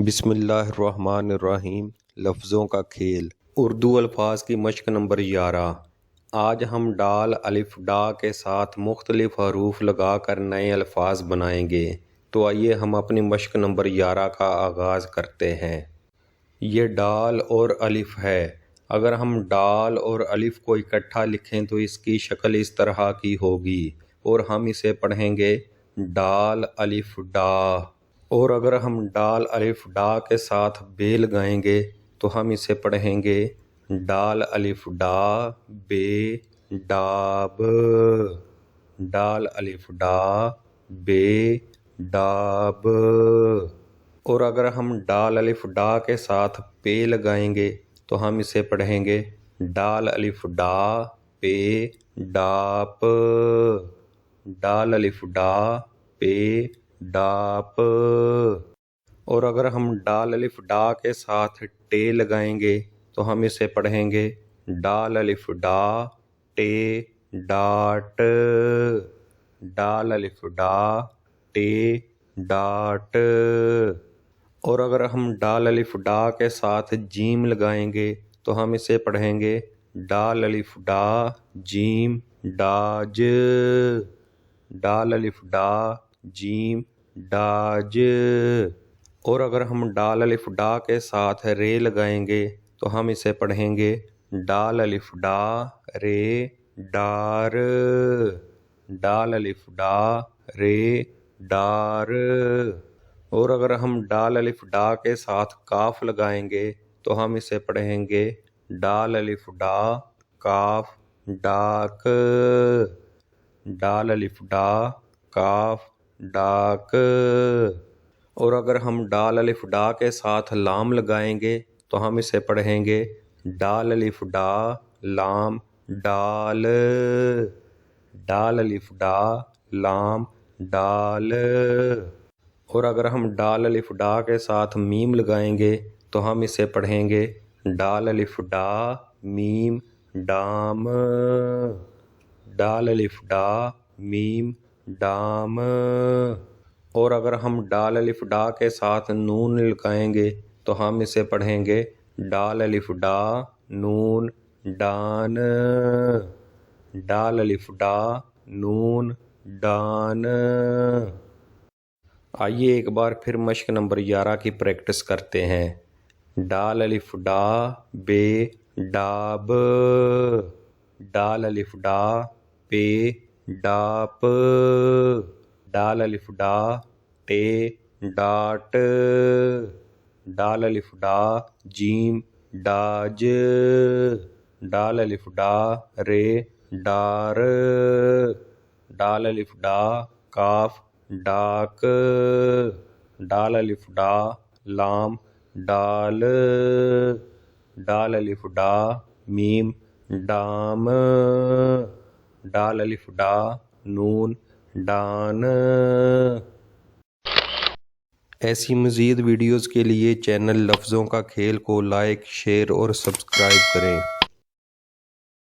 بسم اللہ الرحمن الرحیم۔ لفظوں کا کھیل، اردو الفاظ کی مشق نمبر 11۔ آج ہم ڈال الف ڈا کے ساتھ مختلف حروف لگا کر نئے الفاظ بنائیں گے۔ تو آئیے ہم اپنی مشق نمبر 11 کا آغاز کرتے ہیں۔ یہ ڈال اور الف ہے۔ اگر ہم ڈال اور الف کو اکٹھا لکھیں تو اس کی شکل اس طرح کی ہوگی اور ہم اسے پڑھیں گے ڈال الف ڈا۔ اور اگر ہم ڈال الف ڈا کے ساتھ بے لگائیں گے تو ہم اسے پڑھیں گے ڈال الف ڈا بے ڈاب۔ ڈال الف ڈا بے ڈاب۔ اور اگر ہم ڈال الف ڈا کے ساتھ پے لگائیں گے تو ہم اسے پڑھیں گے ڈال الف ڈا پے ڈاپ۔ ڈال الف ڈا پے ڈاپ۔ اور اگر ہم ڈال الف ڈا کے ساتھ ٹے لگائیں گے تو ہم اسے پڑھیں گے ڈال الف ڈا ٹے ڈاٹ۔ ڈال الف ڈا ٹے ڈاٹ۔ اور اگر ہم ڈال الف ڈا کے ساتھ جیم لگائیں گے تو ہم اسے پڑھیں گے ڈال الف ڈا جیم ڈاج۔ ڈال الف ڈا جیم ڈاج۔ اور اگر ہم ڈال الف ڈا کے ساتھ رے لگائیں گے تو ہم اسے پڑھیں گے ڈال الف ڈا رے ڈار۔ ڈال الف ڈا رے ڈار۔ اور اگر ہم ڈال الف ڈا کے ساتھ کاف لگائیں گے تو ہم اسے پڑھیں گے ڈال الف ڈا کاف ڈاک۔ ڈال الف ڈا کاف ڈاک۔ اور اگر ہم ڈال الف ڈا کے ساتھ لام لگائیں گے تو ہم اسے پڑھیں گے ڈال الف ڈا لام ڈال۔ ڈال الف ڈا لام ڈال۔ اور اگر ہم ڈال الف ڈا کے ساتھ میم لگائیں گے تو ہم اسے پڑھیں گے ڈال الف ڈا میم ڈام۔ ڈال الف ڈا میم ڈام۔ اور اگر ہم ڈال الف ڈا کے ساتھ نون لگائیں گے تو ہم اسے پڑھیں گے ڈال الف ڈا نون ڈان۔ ڈال الف ڈا نون ڈان۔ آئیے ایک بار پھر مشق نمبر 11 کی پریکٹس کرتے ہیں۔ ڈال الف ڈا بے ڈاب۔ ڈال الف ڈا پے ڈاپ۔ ڈال الف ڈا ٹے ڈاٹ۔ ڈال الف ڈا جیم ڈاج۔ ڈال الف ڈا رے ڈار۔ ڈال الف ڈا کاف ڈاک۔ ڈال الف ڈا لام ڈال۔ ڈال الف ڈا میم ڈام۔ ڈال الف ڈا نون ڈان۔ ایسی مزید ویڈیوز کے لیے چینل لفظوں کا کھیل کو لائک، شیئر اور سبسکرائب کریں۔